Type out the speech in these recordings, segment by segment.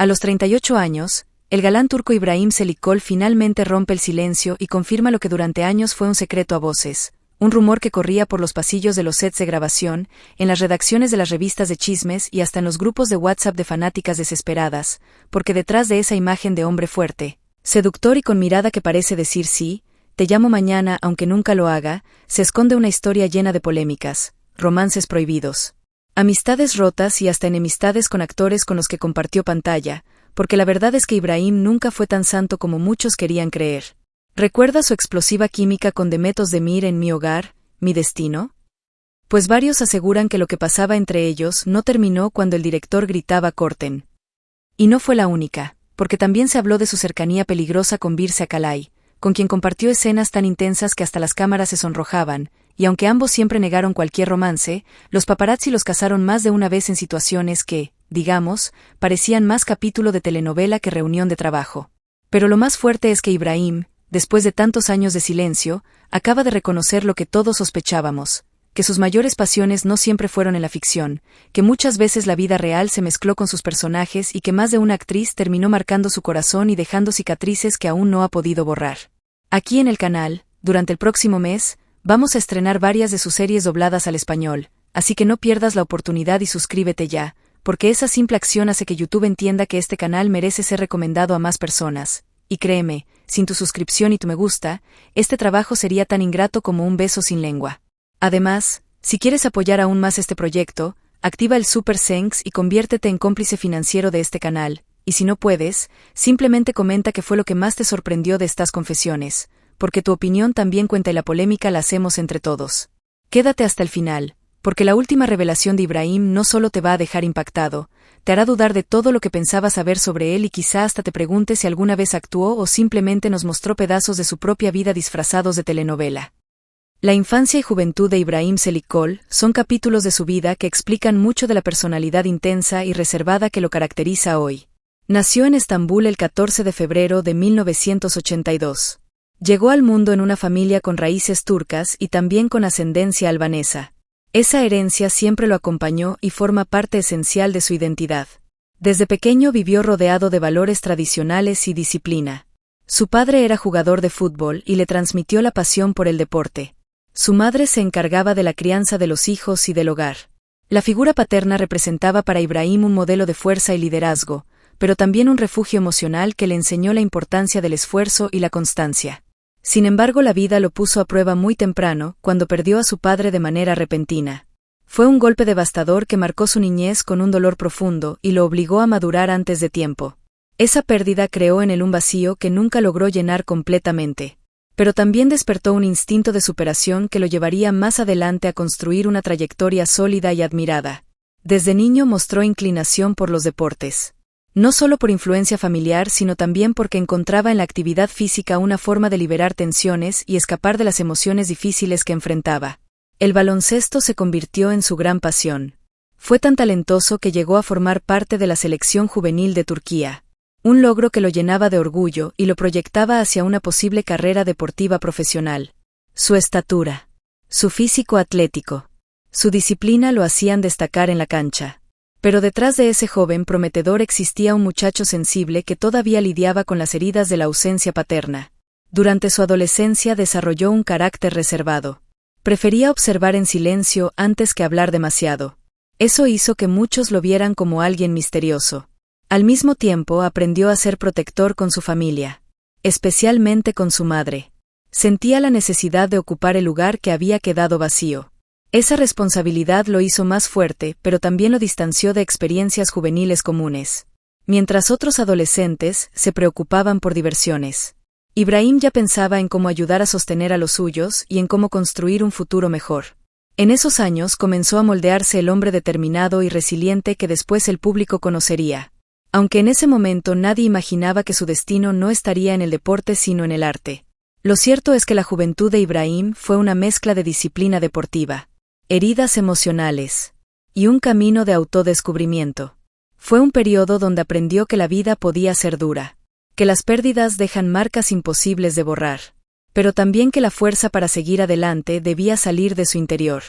A los 38 años, el galán turco Ibrahim Çelikol finalmente rompe el silencio y confirma lo que durante años fue un secreto a voces, un rumor que corría por los pasillos de los sets de grabación, en las redacciones de las revistas de chismes y hasta en los grupos de WhatsApp de fanáticas desesperadas, porque detrás de esa imagen de hombre fuerte, seductor y con mirada que parece decir sí, te llamo mañana aunque nunca lo haga, se esconde una historia llena de polémicas, romances prohibidos, amistades rotas y hasta enemistades con actores con los que compartió pantalla, porque la verdad es que Ibrahim nunca fue tan santo como muchos querían creer. ¿Recuerda su explosiva química con Demet Özdemir en Mi hogar, mi destino? Pues varios aseguran que lo que pasaba entre ellos no terminó cuando el director gritaba corten. Y no fue la única, porque también se habló de su cercanía peligrosa con Birse Akalay, con quien compartió escenas tan intensas que hasta las cámaras se sonrojaban, y aunque ambos siempre negaron cualquier romance, los paparazzi los cazaron más de una vez en situaciones que, digamos, parecían más capítulo de telenovela que reunión de trabajo. Pero lo más fuerte es que Ibrahim, después de tantos años de silencio, acaba de reconocer lo que todos sospechábamos, que sus mayores pasiones no siempre fueron en la ficción, que muchas veces la vida real se mezcló con sus personajes y que más de una actriz terminó marcando su corazón y dejando cicatrices que aún no ha podido borrar. Aquí en el canal, durante el próximo mes, vamos a estrenar varias de sus series dobladas al español, así que no pierdas la oportunidad y suscríbete ya, porque esa simple acción hace que YouTube entienda que este canal merece ser recomendado a más personas, y créeme, sin tu suscripción y tu me gusta, este trabajo sería tan ingrato como un beso sin lengua. Además, si quieres apoyar aún más este proyecto, activa el Super Thanks y conviértete en cómplice financiero de este canal, y si no puedes, simplemente comenta qué fue lo que más te sorprendió de estas confesiones, porque tu opinión también cuenta y la polémica la hacemos entre todos. Quédate hasta el final, porque la última revelación de Ibrahim no solo te va a dejar impactado, te hará dudar de todo lo que pensabas saber sobre él y quizá hasta te preguntes si alguna vez actuó o simplemente nos mostró pedazos de su propia vida disfrazados de telenovela. La infancia y juventud de Ibrahim Çelikol son capítulos de su vida que explican mucho de la personalidad intensa y reservada que lo caracteriza hoy. Nació en Estambul el 14 de febrero de 1982. Llegó al mundo en una familia con raíces turcas y también con ascendencia albanesa. Esa herencia siempre lo acompañó y forma parte esencial de su identidad. Desde pequeño vivió rodeado de valores tradicionales y disciplina. Su padre era jugador de fútbol y le transmitió la pasión por el deporte. Su madre se encargaba de la crianza de los hijos y del hogar. La figura paterna representaba para Ibrahim un modelo de fuerza y liderazgo, pero también un refugio emocional que le enseñó la importancia del esfuerzo y la constancia. Sin embargo, la vida lo puso a prueba muy temprano, cuando perdió a su padre de manera repentina. Fue un golpe devastador que marcó su niñez con un dolor profundo y lo obligó a madurar antes de tiempo. Esa pérdida creó en él un vacío que nunca logró llenar completamente. Pero también despertó un instinto de superación que lo llevaría más adelante a construir una trayectoria sólida y admirada. Desde niño mostró inclinación por los deportes. No solo por influencia familiar, sino también porque encontraba en la actividad física una forma de liberar tensiones y escapar de las emociones difíciles que enfrentaba. El baloncesto se convirtió en su gran pasión. Fue tan talentoso que llegó a formar parte de la selección juvenil de Turquía. Un logro que lo llenaba de orgullo y lo proyectaba hacia una posible carrera deportiva profesional. Su estatura, su físico atlético, su disciplina lo hacían destacar en la cancha. Pero detrás de ese joven prometedor existía un muchacho sensible que todavía lidiaba con las heridas de la ausencia paterna. Durante su adolescencia desarrolló un carácter reservado. Prefería observar en silencio antes que hablar demasiado. Eso hizo que muchos lo vieran como alguien misterioso. Al mismo tiempo aprendió a ser protector con su familia, especialmente con su madre. Sentía la necesidad de ocupar el lugar que había quedado vacío. Esa responsabilidad lo hizo más fuerte, pero también lo distanció de experiencias juveniles comunes. Mientras otros adolescentes se preocupaban por diversiones, Ibrahim ya pensaba en cómo ayudar a sostener a los suyos y en cómo construir un futuro mejor. En esos años comenzó a moldearse el hombre determinado y resiliente que después el público conocería. Aunque en ese momento nadie imaginaba que su destino no estaría en el deporte sino en el arte. Lo cierto es que la juventud de Ibrahim fue una mezcla de disciplina deportiva, heridas emocionales y un camino de autodescubrimiento. Fue un periodo donde aprendió que la vida podía ser dura, que las pérdidas dejan marcas imposibles de borrar, pero también que la fuerza para seguir adelante debía salir de su interior.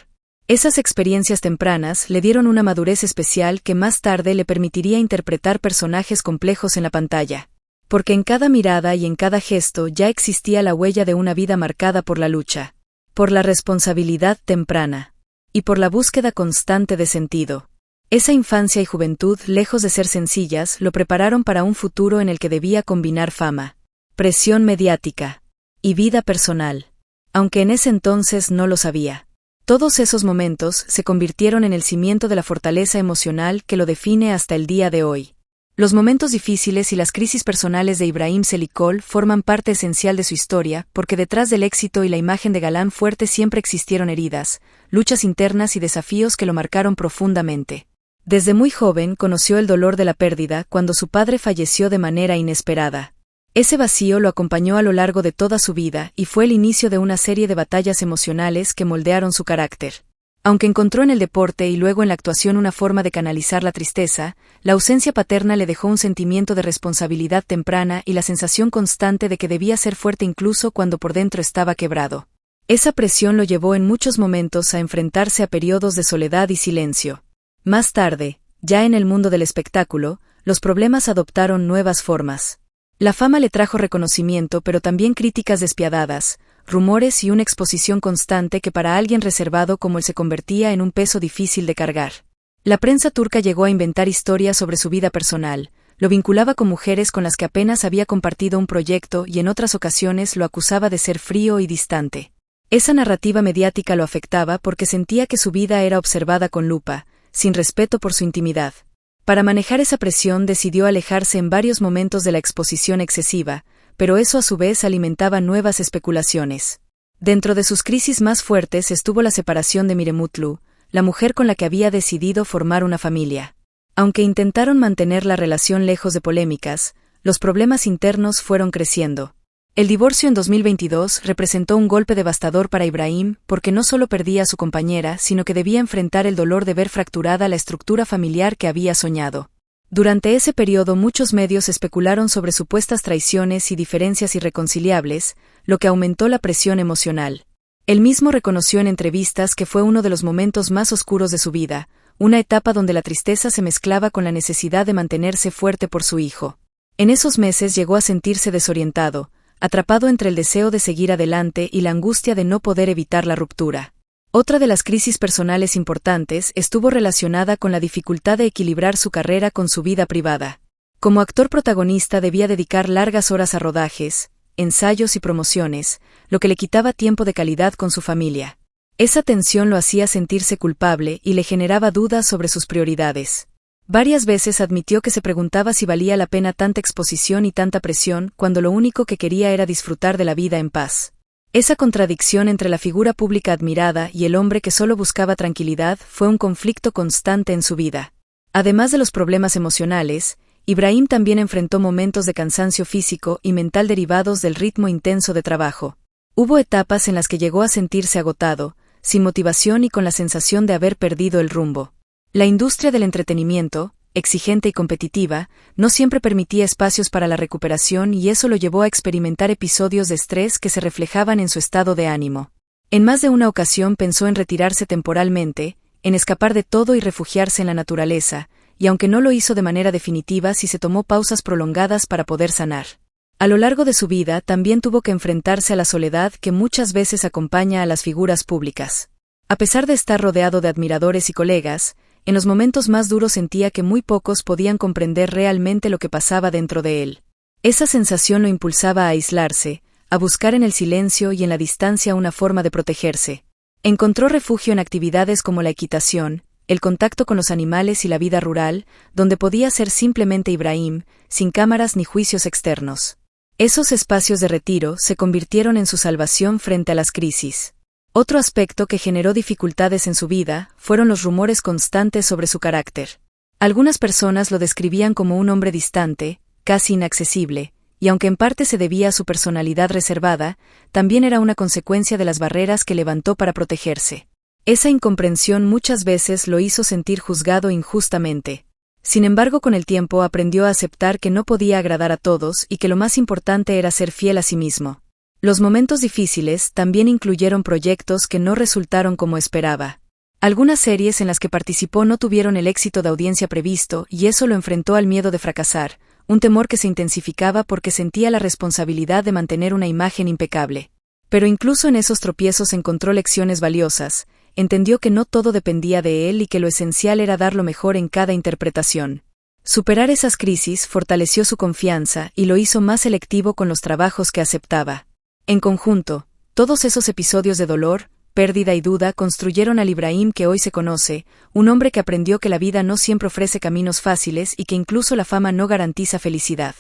Esas experiencias tempranas le dieron una madurez especial que más tarde le permitiría interpretar personajes complejos en la pantalla. Porque en cada mirada y en cada gesto ya existía la huella de una vida marcada por la lucha, por la responsabilidad temprana y por la búsqueda constante de sentido. Esa infancia y juventud, lejos de ser sencillas, lo prepararon para un futuro en el que debía combinar fama, presión mediática y vida personal, aunque en ese entonces no lo sabía. Todos esos momentos se convirtieron en el cimiento de la fortaleza emocional que lo define hasta el día de hoy. Los momentos difíciles y las crisis personales de Ibrahim Selikoğlu forman parte esencial de su historia, porque detrás del éxito y la imagen de galán fuerte siempre existieron heridas, luchas internas y desafíos que lo marcaron profundamente. Desde muy joven conoció el dolor de la pérdida cuando su padre falleció de manera inesperada. Ese vacío lo acompañó a lo largo de toda su vida y fue el inicio de una serie de batallas emocionales que moldearon su carácter. Aunque encontró en el deporte y luego en la actuación una forma de canalizar la tristeza, la ausencia paterna le dejó un sentimiento de responsabilidad temprana y la sensación constante de que debía ser fuerte incluso cuando por dentro estaba quebrado. Esa presión lo llevó en muchos momentos a enfrentarse a periodos de soledad y silencio. Más tarde, ya en el mundo del espectáculo, los problemas adoptaron nuevas formas. La fama le trajo reconocimiento, pero también críticas despiadadas, rumores y una exposición constante que para alguien reservado como él se convertía en un peso difícil de cargar. La prensa turca llegó a inventar historias sobre su vida personal, lo vinculaba con mujeres con las que apenas había compartido un proyecto y en otras ocasiones lo acusaba de ser frío y distante. Esa narrativa mediática lo afectaba porque sentía que su vida era observada con lupa, sin respeto por su intimidad. Para manejar esa presión decidió alejarse en varios momentos de la exposición excesiva, pero eso a su vez alimentaba nuevas especulaciones. Dentro de sus crisis más fuertes estuvo la separación de Miremutlu, la mujer con la que había decidido formar una familia. Aunque intentaron mantener la relación lejos de polémicas, los problemas internos fueron creciendo. El divorcio en 2022 representó un golpe devastador para Ibrahim porque no solo perdía a su compañera, sino que debía enfrentar el dolor de ver fracturada la estructura familiar que había soñado. Durante ese periodo muchos medios especularon sobre supuestas traiciones y diferencias irreconciliables, lo que aumentó la presión emocional. Él mismo reconoció en entrevistas que fue uno de los momentos más oscuros de su vida, una etapa donde la tristeza se mezclaba con la necesidad de mantenerse fuerte por su hijo. En esos meses llegó a sentirse desorientado, atrapado entre el deseo de seguir adelante y la angustia de no poder evitar la ruptura. Otra de las crisis personales importantes estuvo relacionada con la dificultad de equilibrar su carrera con su vida privada. Como actor protagonista debía dedicar largas horas a rodajes, ensayos y promociones, lo que le quitaba tiempo de calidad con su familia. Esa tensión lo hacía sentirse culpable y le generaba dudas sobre sus prioridades. Varias veces admitió que se preguntaba si valía la pena tanta exposición y tanta presión cuando lo único que quería era disfrutar de la vida en paz. Esa contradicción entre la figura pública admirada y el hombre que solo buscaba tranquilidad fue un conflicto constante en su vida. Además de los problemas emocionales, Ibrahim también enfrentó momentos de cansancio físico y mental derivados del ritmo intenso de trabajo. Hubo etapas en las que llegó a sentirse agotado, sin motivación y con la sensación de haber perdido el rumbo. La industria del entretenimiento, exigente y competitiva, no siempre permitía espacios para la recuperación y eso lo llevó a experimentar episodios de estrés que se reflejaban en su estado de ánimo. En más de una ocasión pensó en retirarse temporalmente, en escapar de todo y refugiarse en la naturaleza, y aunque no lo hizo de manera definitiva, sí se tomó pausas prolongadas para poder sanar. A lo largo de su vida también tuvo que enfrentarse a la soledad que muchas veces acompaña a las figuras públicas. A pesar de estar rodeado de admiradores y colegas, en los momentos más duros sentía que muy pocos podían comprender realmente lo que pasaba dentro de él. Esa sensación lo impulsaba a aislarse, a buscar en el silencio y en la distancia una forma de protegerse. Encontró refugio en actividades como la equitación, el contacto con los animales y la vida rural, donde podía ser simplemente Ibrahim, sin cámaras ni juicios externos. Esos espacios de retiro se convirtieron en su salvación frente a las crisis. Otro aspecto que generó dificultades en su vida fueron los rumores constantes sobre su carácter. Algunas personas lo describían como un hombre distante, casi inaccesible, y aunque en parte se debía a su personalidad reservada, también era una consecuencia de las barreras que levantó para protegerse. Esa incomprensión muchas veces lo hizo sentir juzgado injustamente. Sin embargo, con el tiempo aprendió a aceptar que no podía agradar a todos y que lo más importante era ser fiel a sí mismo. Los momentos difíciles también incluyeron proyectos que no resultaron como esperaba. Algunas series en las que participó no tuvieron el éxito de audiencia previsto y eso lo enfrentó al miedo de fracasar, un temor que se intensificaba porque sentía la responsabilidad de mantener una imagen impecable. Pero incluso en esos tropiezos encontró lecciones valiosas, entendió que no todo dependía de él y que lo esencial era dar lo mejor en cada interpretación. Superar esas crisis fortaleció su confianza y lo hizo más selectivo con los trabajos que aceptaba. En conjunto, todos esos episodios de dolor, pérdida y duda construyeron al Ibrahim que hoy se conoce, un hombre que aprendió que la vida no siempre ofrece caminos fáciles y que incluso la fama no garantiza felicidad.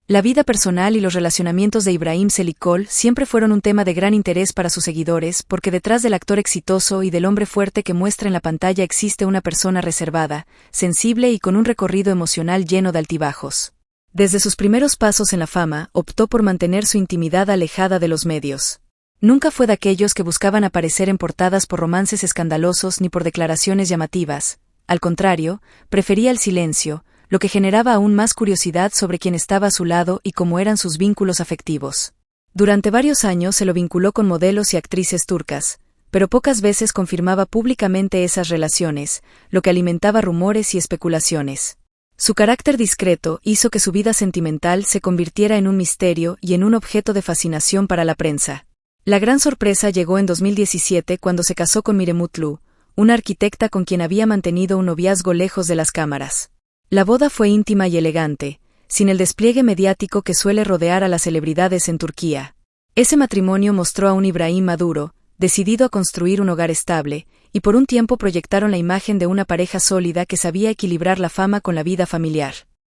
La vida personal y los relacionamientos de Ibrahim Selikoğlu siempre fueron un tema de gran interés para sus seguidores porque detrás del actor exitoso y del hombre fuerte que muestra en la pantalla existe una persona reservada, sensible y con un recorrido emocional lleno de altibajos. Desde sus primeros pasos en la fama, optó por mantener su intimidad alejada de los medios. Nunca fue de aquellos que buscaban aparecer en portadas por romances escandalosos ni por declaraciones llamativas. Al contrario, prefería el silencio, lo que generaba aún más curiosidad sobre quién estaba a su lado y cómo eran sus vínculos afectivos. Durante varios años se lo vinculó con modelos y actrices turcas, pero pocas veces confirmaba públicamente esas relaciones, lo que alimentaba rumores y especulaciones. Su carácter discreto hizo que su vida sentimental se convirtiera en un misterio y en un objeto de fascinación para la prensa. La gran sorpresa llegó en 2017 cuando se casó con Mire Mutlu, una arquitecta con quien había mantenido un noviazgo lejos de las cámaras. La boda fue íntima y elegante, sin el despliegue mediático que suele rodear a las celebridades en Turquía. Ese matrimonio mostró a un Ibrahim maduro, decidido a construir un hogar estable, y por un tiempo proyectaron la imagen de una pareja sólida que sabía equilibrar la fama con la vida familiar.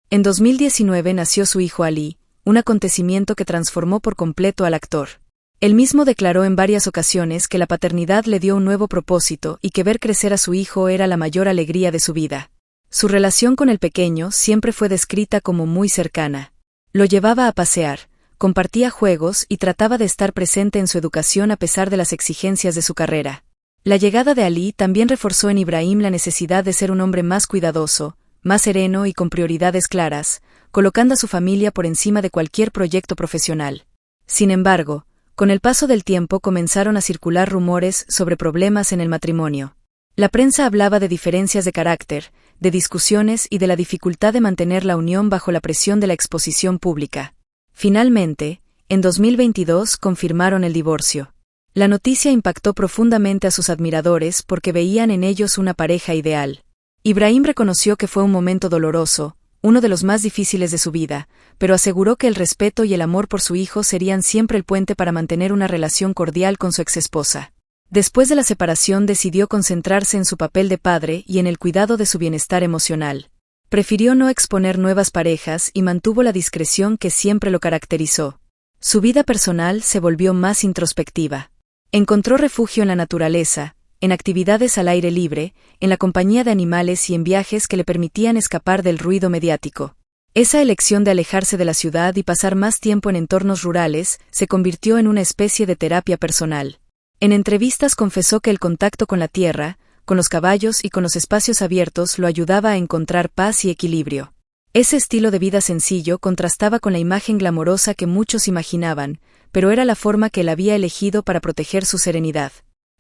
En 2019 nació su hijo Ali, un acontecimiento que transformó por completo al actor. Él mismo declaró en varias ocasiones que la paternidad le dio un nuevo propósito y que ver crecer a su hijo era la mayor alegría de su vida. Su relación con el pequeño siempre fue descrita como muy cercana. Lo llevaba a pasear, compartía juegos y trataba de estar presente en su educación a pesar de las exigencias de su carrera. La llegada de Ali también reforzó en Ibrahim la necesidad de ser un hombre más cuidadoso, más sereno y con prioridades claras, colocando a su familia por encima de cualquier proyecto profesional. Sin embargo, con el paso del tiempo comenzaron a circular rumores sobre problemas en el matrimonio. La prensa hablaba de diferencias de carácter, de discusiones y de la dificultad de mantener la unión bajo la presión de la exposición pública. Finalmente, en 2022 confirmaron el divorcio. La noticia impactó profundamente a sus admiradores porque veían en ellos una pareja ideal. Ibrahim reconoció que fue un momento doloroso, uno de los más difíciles de su vida, pero aseguró que el respeto y el amor por su hijo serían siempre el puente para mantener una relación cordial con su exesposa. Después de la separación decidió concentrarse en su papel de padre y en el cuidado de su bienestar emocional. Prefirió no exponer nuevas parejas y mantuvo la discreción que siempre lo caracterizó. Su vida personal se volvió más introspectiva. Encontró refugio en la naturaleza, en actividades al aire libre, en la compañía de animales y en viajes que le permitían escapar del ruido mediático. Esa elección de alejarse de la ciudad y pasar más tiempo en entornos rurales se convirtió en una especie de terapia personal. En entrevistas confesó que el contacto con la tierra, con los caballos y con los espacios abiertos lo ayudaba a encontrar paz y equilibrio. Ese estilo de vida sencillo contrastaba con la imagen glamorosa que muchos imaginaban, pero era la forma que él había elegido para proteger su serenidad.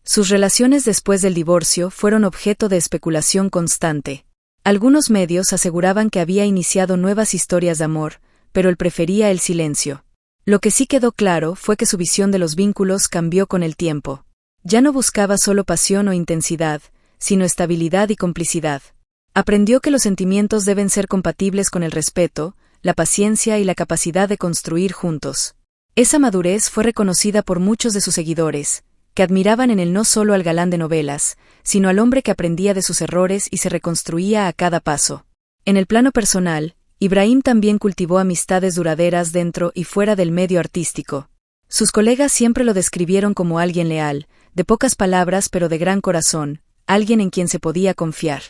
Sus relaciones después del divorcio fueron objeto de especulación constante. Algunos medios aseguraban que había iniciado nuevas historias de amor, pero él prefería el silencio. Lo que sí quedó claro fue que su visión de los vínculos cambió con el tiempo. Ya no buscaba solo pasión o intensidad, sino estabilidad y complicidad. Aprendió que los sentimientos deben ser compatibles con el respeto, la paciencia y la capacidad de construir juntos. Esa madurez fue reconocida por muchos de sus seguidores, que admiraban en él no solo al galán de novelas, sino al hombre que aprendía de sus errores y se reconstruía a cada paso. En el plano personal, Ibrahim también cultivó amistades duraderas dentro y fuera del medio artístico. Sus colegas siempre lo describieron como alguien leal, de pocas palabras pero de gran corazón, alguien en quien se podía confiar.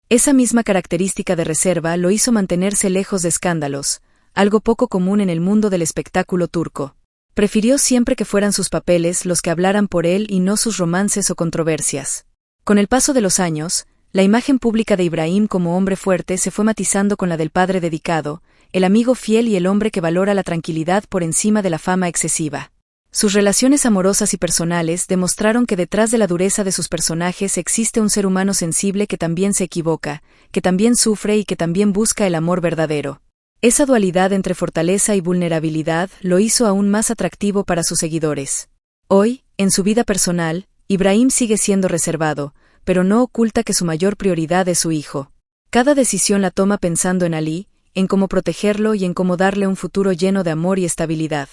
Esa misma característica de reserva lo hizo mantenerse lejos de escándalos, algo poco común en el mundo del espectáculo turco. Prefirió siempre que fueran sus papeles los que hablaran por él y no sus romances o controversias. Con el paso de los años, la imagen pública de Ibrahim como hombre fuerte se fue matizando con la del padre dedicado, el amigo fiel y el hombre que valora la tranquilidad por encima de la fama excesiva. Sus relaciones amorosas y personales demostraron que detrás de la dureza de sus personajes existe un ser humano sensible que también se equivoca, que también sufre y que también busca el amor verdadero. Esa dualidad entre fortaleza y vulnerabilidad lo hizo aún más atractivo para sus seguidores. Hoy, en su vida personal, Ibrahim sigue siendo reservado, pero no oculta que su mayor prioridad es su hijo. Cada decisión la toma pensando en Ali, en cómo protegerlo y en cómo darle un futuro lleno de amor y estabilidad.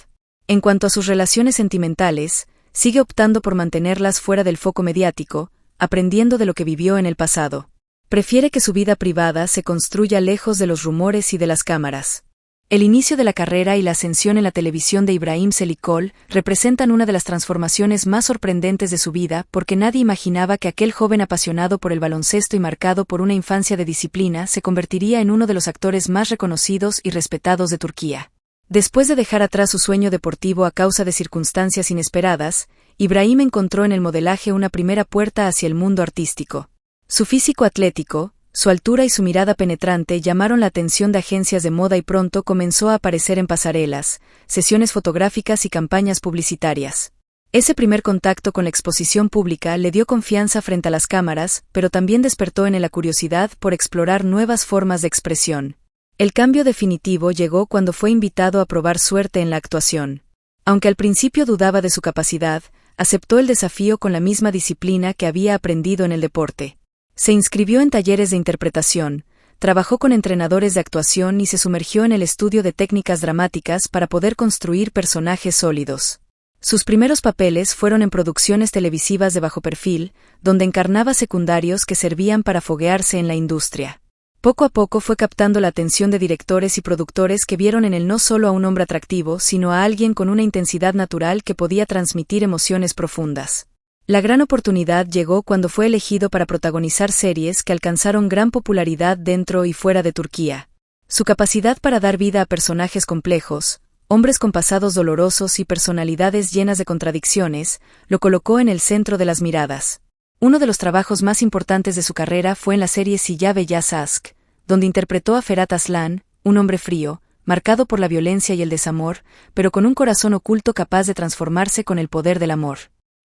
En cuanto a sus relaciones sentimentales, sigue optando por mantenerlas fuera del foco mediático, aprendiendo de lo que vivió en el pasado. Prefiere que su vida privada se construya lejos de los rumores y de las cámaras. El inicio de la carrera y la ascensión en la televisión de Ibrahim Selikol representan una de las transformaciones más sorprendentes de su vida porque nadie imaginaba que aquel joven apasionado por el baloncesto y marcado por una infancia de disciplina se convertiría en uno de los actores más reconocidos y respetados de Turquía. Después de dejar atrás su sueño deportivo a causa de circunstancias inesperadas, Ibrahim encontró en el modelaje una primera puerta hacia el mundo artístico. Su físico atlético, su altura y su mirada penetrante llamaron la atención de agencias de moda y pronto comenzó a aparecer en pasarelas, sesiones fotográficas y campañas publicitarias. Ese primer contacto con la exposición pública le dio confianza frente a las cámaras, pero también despertó en él la curiosidad por explorar nuevas formas de expresión. El cambio definitivo llegó cuando fue invitado a probar suerte en la actuación. Aunque al principio dudaba de su capacidad, aceptó el desafío con la misma disciplina que había aprendido en el deporte. Se inscribió en talleres de interpretación, trabajó con entrenadores de actuación y se sumergió en el estudio de técnicas dramáticas para poder construir personajes sólidos. Sus primeros papeles fueron en producciones televisivas de bajo perfil, donde encarnaba secundarios que servían para foguearse en la industria. Poco a poco fue captando la atención de directores y productores que vieron en él no solo a un hombre atractivo, sino a alguien con una intensidad natural que podía transmitir emociones profundas. La gran oportunidad llegó cuando fue elegido para protagonizar series que alcanzaron gran popularidad dentro y fuera de Turquía. Su capacidad para dar vida a personajes complejos, hombres con pasados dolorosos y personalidades llenas de contradicciones, lo colocó en el centro de las miradas. Uno de los trabajos más importantes de su carrera fue en la serie Siyah Beyaz Aşk, donde interpretó a Ferhat Aslan, un hombre frío, marcado por la violencia y el desamor, pero con un corazón oculto capaz de transformarse con el poder del amor.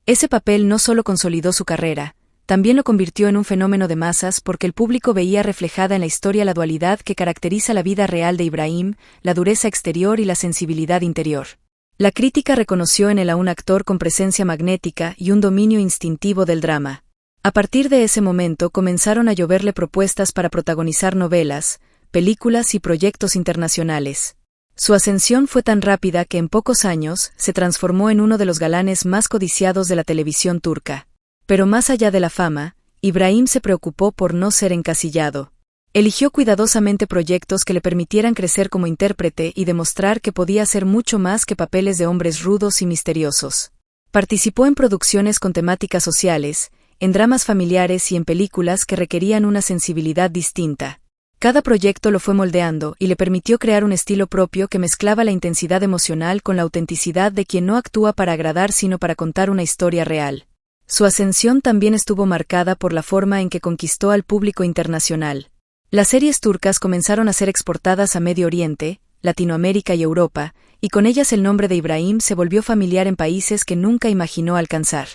Ese papel no solo consolidó su carrera, también lo convirtió en un fenómeno de masas porque el público veía reflejada en la historia la dualidad que caracteriza la vida real de Ibrahim, la dureza exterior y la sensibilidad interior. La crítica reconoció en él a un actor con presencia magnética y un dominio instintivo del drama. A partir de ese momento comenzaron a lloverle propuestas para protagonizar novelas, películas y proyectos internacionales. Su ascensión fue tan rápida que en pocos años se transformó en uno de los galanes más codiciados de la televisión turca. Pero más allá de la fama, Ibrahim se preocupó por no ser encasillado. Eligió cuidadosamente proyectos que le permitieran crecer como intérprete y demostrar que podía hacer mucho más que papeles de hombres rudos y misteriosos. Participó en producciones con temáticas sociales, en dramas familiares y en películas que requerían una sensibilidad distinta. Cada proyecto lo fue moldeando y le permitió crear un estilo propio que mezclaba la intensidad emocional con la autenticidad de quien no actúa para agradar sino para contar una historia real. Su ascensión también estuvo marcada por la forma en que conquistó al público internacional. Las series turcas comenzaron a ser exportadas a Medio Oriente, Latinoamérica y Europa, y con ellas el nombre de Ibrahim se volvió familiar en países que nunca imaginó alcanzar.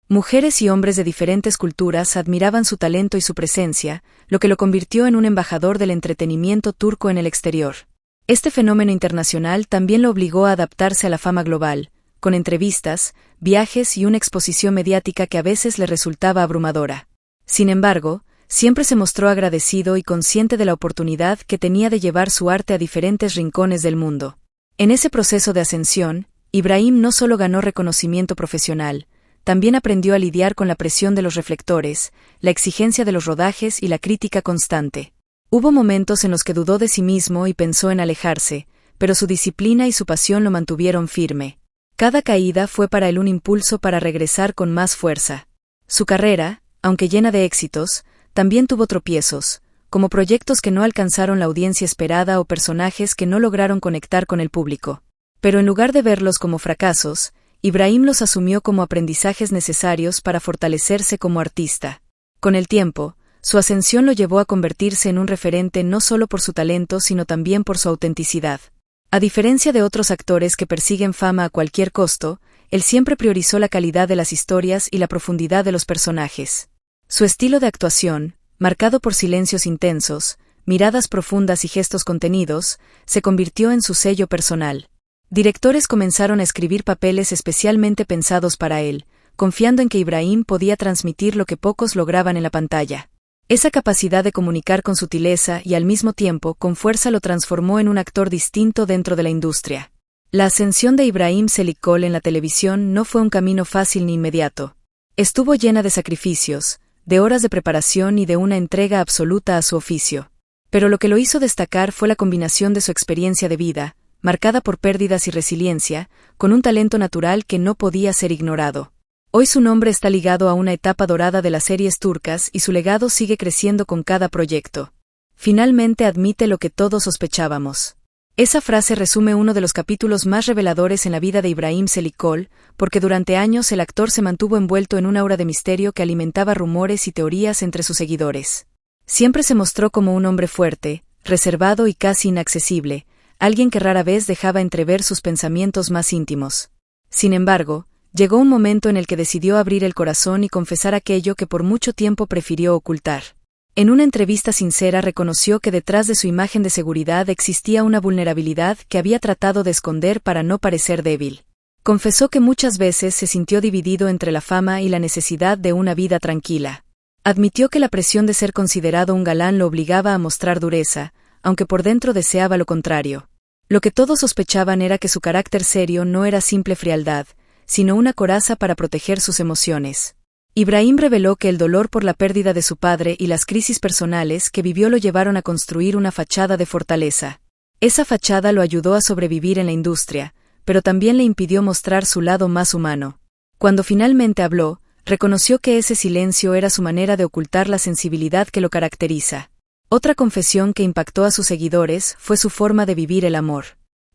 Mujeres y hombres de diferentes culturas admiraban su talento y su presencia, lo que lo convirtió en un embajador del entretenimiento turco en el exterior. Este fenómeno internacional también lo obligó a adaptarse a la fama global, con entrevistas, viajes y una exposición mediática que a veces le resultaba abrumadora. Sin embargo, siempre se mostró agradecido y consciente de la oportunidad que tenía de llevar su arte a diferentes rincones del mundo. En ese proceso de ascensión, Ibrahim no solo ganó reconocimiento profesional, también aprendió a lidiar con la presión de los reflectores, la exigencia de los rodajes y la crítica constante. Hubo momentos en los que dudó de sí mismo y pensó en alejarse, pero su disciplina y su pasión lo mantuvieron firme. Cada caída fue para él un impulso para regresar con más fuerza. Su carrera, aunque llena de éxitos, también tuvo tropiezos, como proyectos que no alcanzaron la audiencia esperada o personajes que no lograron conectar con el público. Pero en lugar de verlos como fracasos, Ibrahim los asumió como aprendizajes necesarios para fortalecerse como artista. Con el tiempo, su ascensión lo llevó a convertirse en un referente no solo por su talento sino también por su autenticidad. A diferencia de otros actores que persiguen fama a cualquier costo, él siempre priorizó la calidad de las historias y la profundidad de los personajes. Su estilo de actuación, marcado por silencios intensos, miradas profundas y gestos contenidos, se convirtió en su sello personal. Directores comenzaron a escribir papeles especialmente pensados para él, confiando en que Ibrahim podía transmitir lo que pocos lograban en la pantalla. Esa capacidad de comunicar con sutileza y al mismo tiempo con fuerza lo transformó en un actor distinto dentro de la industria. La ascensión de Ibrahim Selçuklu en la televisión no fue un camino fácil ni inmediato. Estuvo llena de sacrificios, de horas de preparación y de una entrega absoluta a su oficio. Pero lo que lo hizo destacar fue la combinación de su experiencia de vida, marcada por pérdidas y resiliencia, con un talento natural que no podía ser ignorado. Hoy su nombre está ligado a una etapa dorada de las series turcas y su legado sigue creciendo con cada proyecto. Finalmente admite lo que todos sospechábamos. Esa frase resume uno de los capítulos más reveladores en la vida de Ibrahim Selçuklu, porque durante años el actor se mantuvo envuelto en una aura de misterio que alimentaba rumores y teorías entre sus seguidores. Siempre se mostró como un hombre fuerte, reservado y casi inaccesible, alguien que rara vez dejaba entrever sus pensamientos más íntimos. Sin embargo, llegó un momento en el que decidió abrir el corazón y confesar aquello que por mucho tiempo prefirió ocultar. En una entrevista sincera reconoció que detrás de su imagen de seguridad existía una vulnerabilidad que había tratado de esconder para no parecer débil. Confesó que muchas veces se sintió dividido entre la fama y la necesidad de una vida tranquila. Admitió que la presión de ser considerado un galán lo obligaba a mostrar dureza, aunque por dentro deseaba lo contrario. Lo que todos sospechaban era que su carácter serio no era simple frialdad, sino una coraza para proteger sus emociones. Ibrahim reveló que el dolor por la pérdida de su padre y las crisis personales que vivió lo llevaron a construir una fachada de fortaleza. Esa fachada lo ayudó a sobrevivir en la industria, pero también le impidió mostrar su lado más humano. Cuando finalmente habló, reconoció que ese silencio era su manera de ocultar la sensibilidad que lo caracteriza. Otra confesión que impactó a sus seguidores fue su forma de vivir el amor.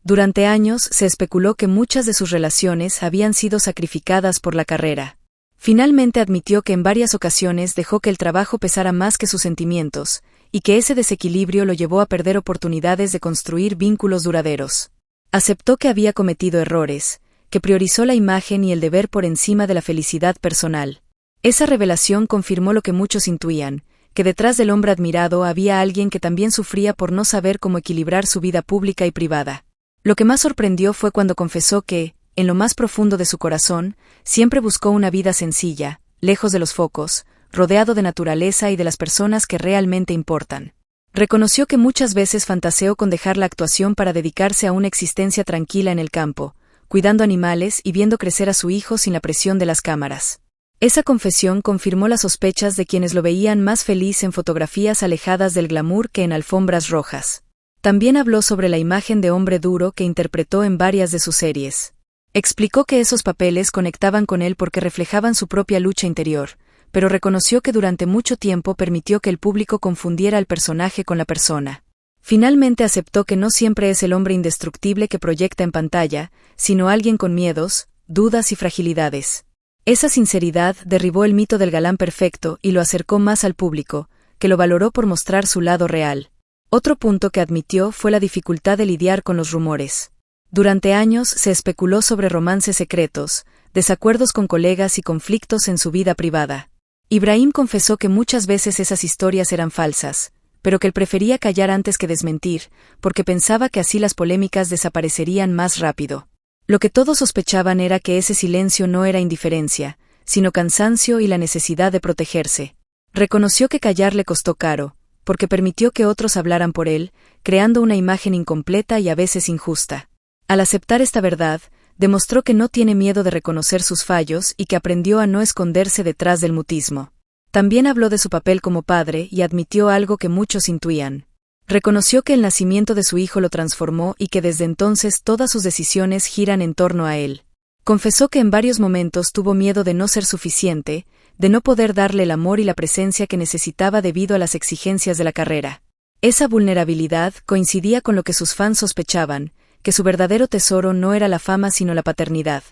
Durante años se especuló que muchas de sus relaciones habían sido sacrificadas por la carrera. Finalmente admitió que en varias ocasiones dejó que el trabajo pesara más que sus sentimientos, y que ese desequilibrio lo llevó a perder oportunidades de construir vínculos duraderos. Aceptó que había cometido errores, que priorizó la imagen y el deber por encima de la felicidad personal. Esa revelación confirmó lo que muchos intuían, que detrás del hombre admirado había alguien que también sufría por no saber cómo equilibrar su vida pública y privada. Lo que más sorprendió fue cuando confesó que, en lo más profundo de su corazón, siempre buscó una vida sencilla, lejos de los focos, rodeado de naturaleza y de las personas que realmente importan. Reconoció que muchas veces fantaseó con dejar la actuación para dedicarse a una existencia tranquila en el campo, cuidando animales y viendo crecer a su hijo sin la presión de las cámaras. Esa confesión confirmó las sospechas de quienes lo veían más feliz en fotografías alejadas del glamour que en alfombras rojas. También habló sobre la imagen de hombre duro que interpretó en varias de sus series. Explicó que esos papeles conectaban con él porque reflejaban su propia lucha interior, pero reconoció que durante mucho tiempo permitió que el público confundiera al personaje con la persona. Finalmente aceptó que no siempre es el hombre indestructible que proyecta en pantalla, sino alguien con miedos, dudas y fragilidades. Esa sinceridad derribó el mito del galán perfecto y lo acercó más al público, que lo valoró por mostrar su lado real. Otro punto que admitió fue la dificultad de lidiar con los rumores. Durante años se especuló sobre romances secretos, desacuerdos con colegas y conflictos en su vida privada. Ibrahim confesó que muchas veces esas historias eran falsas, pero que él prefería callar antes que desmentir, porque pensaba que así las polémicas desaparecerían más rápido. Lo que todos sospechaban era que ese silencio no era indiferencia, sino cansancio y la necesidad de protegerse. Reconoció que callar le costó caro, porque permitió que otros hablaran por él, creando una imagen incompleta y a veces injusta. Al aceptar esta verdad, demostró que no tiene miedo de reconocer sus fallos y que aprendió a no esconderse detrás del mutismo. También habló de su papel como padre y admitió algo que muchos intuían. Reconoció que el nacimiento de su hijo lo transformó y que desde entonces todas sus decisiones giran en torno a él. Confesó que en varios momentos tuvo miedo de no ser suficiente, de no poder darle el amor y la presencia que necesitaba debido a las exigencias de la carrera. Esa vulnerabilidad coincidía con lo que sus fans sospechaban, que su verdadero tesoro no era la fama sino la paternidad.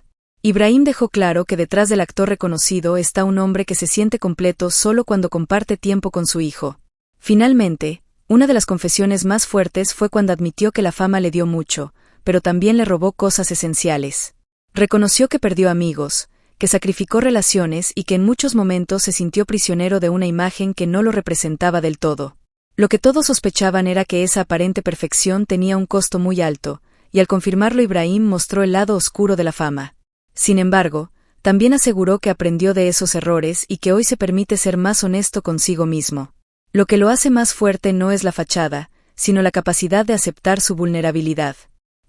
Ibrahim dejó claro que detrás del actor reconocido está un hombre que se siente completo solo cuando comparte tiempo con su hijo. Finalmente, una de las confesiones más fuertes fue cuando admitió que la fama le dio mucho, pero también le robó cosas esenciales. Reconoció que perdió amigos, que sacrificó relaciones y que en muchos momentos se sintió prisionero de una imagen que no lo representaba del todo. Lo que todos sospechaban era que esa aparente perfección tenía un costo muy alto, y al confirmarlo Ibrahim mostró el lado oscuro de la fama. Sin embargo, también aseguró que aprendió de esos errores y que hoy se permite ser más honesto consigo mismo. Lo que lo hace más fuerte no es la fachada, sino la capacidad de aceptar su vulnerabilidad.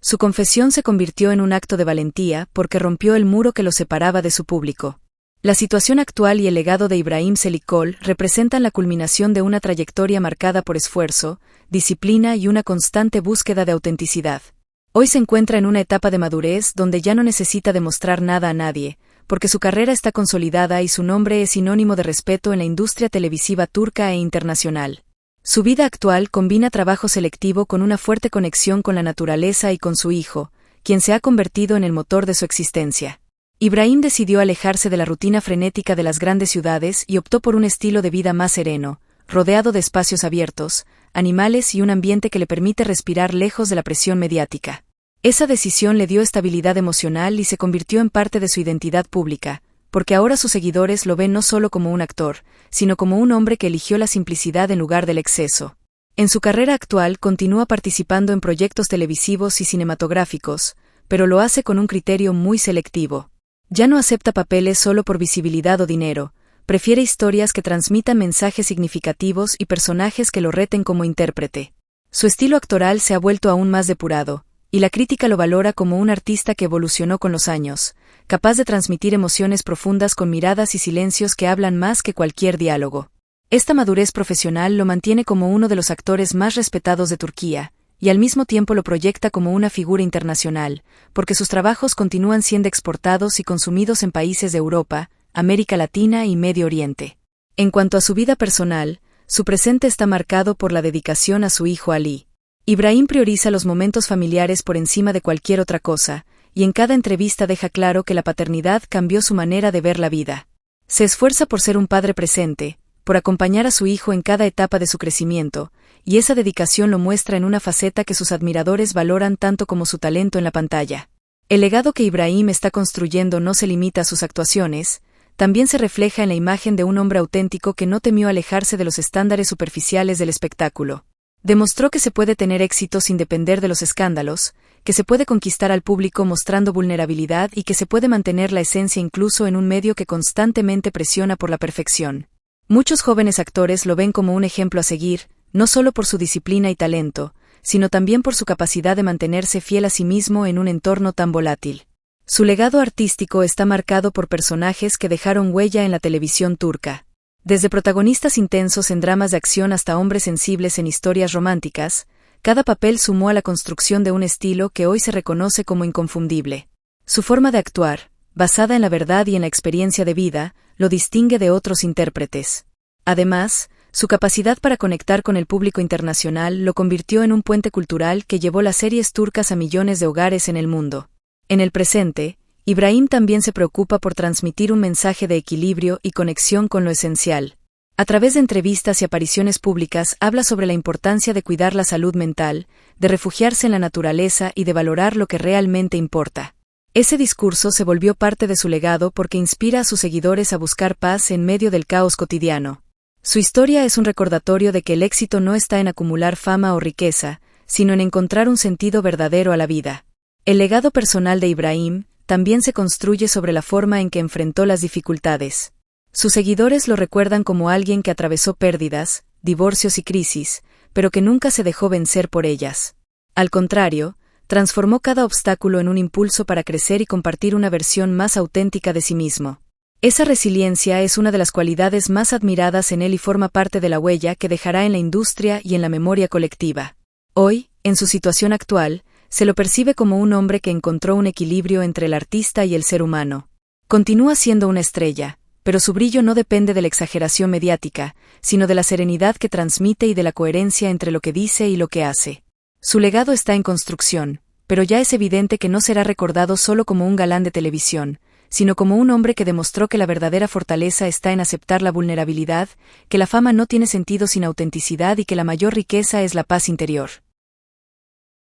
Su confesión se convirtió en un acto de valentía porque rompió el muro que lo separaba de su público. La situación actual y el legado de Ibrahim Selikoğlu representan la culminación de una trayectoria marcada por esfuerzo, disciplina y una constante búsqueda de autenticidad. Hoy se encuentra en una etapa de madurez donde ya no necesita demostrar nada a nadie, porque su carrera está consolidada y su nombre es sinónimo de respeto en la industria televisiva turca e internacional. Su vida actual combina trabajo selectivo con una fuerte conexión con la naturaleza y con su hijo, quien se ha convertido en el motor de su existencia. Ibrahim decidió alejarse de la rutina frenética de las grandes ciudades y optó por un estilo de vida más sereno, rodeado de espacios abiertos, animales y un ambiente que le permite respirar lejos de la presión mediática. Esa decisión le dio estabilidad emocional y se convirtió en parte de su identidad pública, porque ahora sus seguidores lo ven no solo como un actor, sino como un hombre que eligió la simplicidad en lugar del exceso. En su carrera actual continúa participando en proyectos televisivos y cinematográficos, pero lo hace con un criterio muy selectivo. Ya no acepta papeles solo por visibilidad o dinero, prefiere historias que transmitan mensajes significativos y personajes que lo reten como intérprete. Su estilo actoral se ha vuelto aún más depurado, y la crítica lo valora como un artista que evolucionó con los años, capaz de transmitir emociones profundas con miradas y silencios que hablan más que cualquier diálogo. Esta madurez profesional lo mantiene como uno de los actores más respetados de Turquía, y al mismo tiempo lo proyecta como una figura internacional, porque sus trabajos continúan siendo exportados y consumidos en países de Europa, América Latina y Medio Oriente. En cuanto a su vida personal, su presente está marcado por la dedicación a su hijo Ali. Ibrahim prioriza los momentos familiares por encima de cualquier otra cosa, y en cada entrevista deja claro que la paternidad cambió su manera de ver la vida. Se esfuerza por ser un padre presente, por acompañar a su hijo en cada etapa de su crecimiento, y esa dedicación lo muestra en una faceta que sus admiradores valoran tanto como su talento en la pantalla. El legado que Ibrahim está construyendo no se limita a sus actuaciones, también se refleja en la imagen de un hombre auténtico que no temió alejarse de los estándares superficiales del espectáculo. Demostró que se puede tener éxito sin depender de los escándalos, que se puede conquistar al público mostrando vulnerabilidad y que se puede mantener la esencia incluso en un medio que constantemente presiona por la perfección. Muchos jóvenes actores lo ven como un ejemplo a seguir, no solo por su disciplina y talento, sino también por su capacidad de mantenerse fiel a sí mismo en un entorno tan volátil. Su legado artístico está marcado por personajes que dejaron huella en la televisión turca. Desde protagonistas intensos en dramas de acción hasta hombres sensibles en historias románticas, cada papel sumó a la construcción de un estilo que hoy se reconoce como inconfundible. Su forma de actuar, basada en la verdad y en la experiencia de vida, lo distingue de otros intérpretes. Además, su capacidad para conectar con el público internacional lo convirtió en un puente cultural que llevó las series turcas a millones de hogares en el mundo. En el presente, Ibrahim también se preocupa por transmitir un mensaje de equilibrio y conexión con lo esencial. A través de entrevistas y apariciones públicas habla sobre la importancia de cuidar la salud mental, de refugiarse en la naturaleza y de valorar lo que realmente importa. Ese discurso se volvió parte de su legado porque inspira a sus seguidores a buscar paz en medio del caos cotidiano. Su historia es un recordatorio de que el éxito no está en acumular fama o riqueza, sino en encontrar un sentido verdadero a la vida. El legado personal de Ibrahim también se construye sobre la forma en que enfrentó las dificultades. Sus seguidores lo recuerdan como alguien que atravesó pérdidas, divorcios y crisis, pero que nunca se dejó vencer por ellas. Al contrario, transformó cada obstáculo en un impulso para crecer y compartir una versión más auténtica de sí mismo. Esa resiliencia es una de las cualidades más admiradas en él y forma parte de la huella que dejará en la industria y en la memoria colectiva. Hoy, en su situación actual, se lo percibe como un hombre que encontró un equilibrio entre el artista y el ser humano. Continúa siendo una estrella, pero su brillo no depende de la exageración mediática, sino de la serenidad que transmite y de la coherencia entre lo que dice y lo que hace. Su legado está en construcción, pero ya es evidente que no será recordado solo como un galán de televisión, sino como un hombre que demostró que la verdadera fortaleza está en aceptar la vulnerabilidad, que la fama no tiene sentido sin autenticidad y que la mayor riqueza es la paz interior.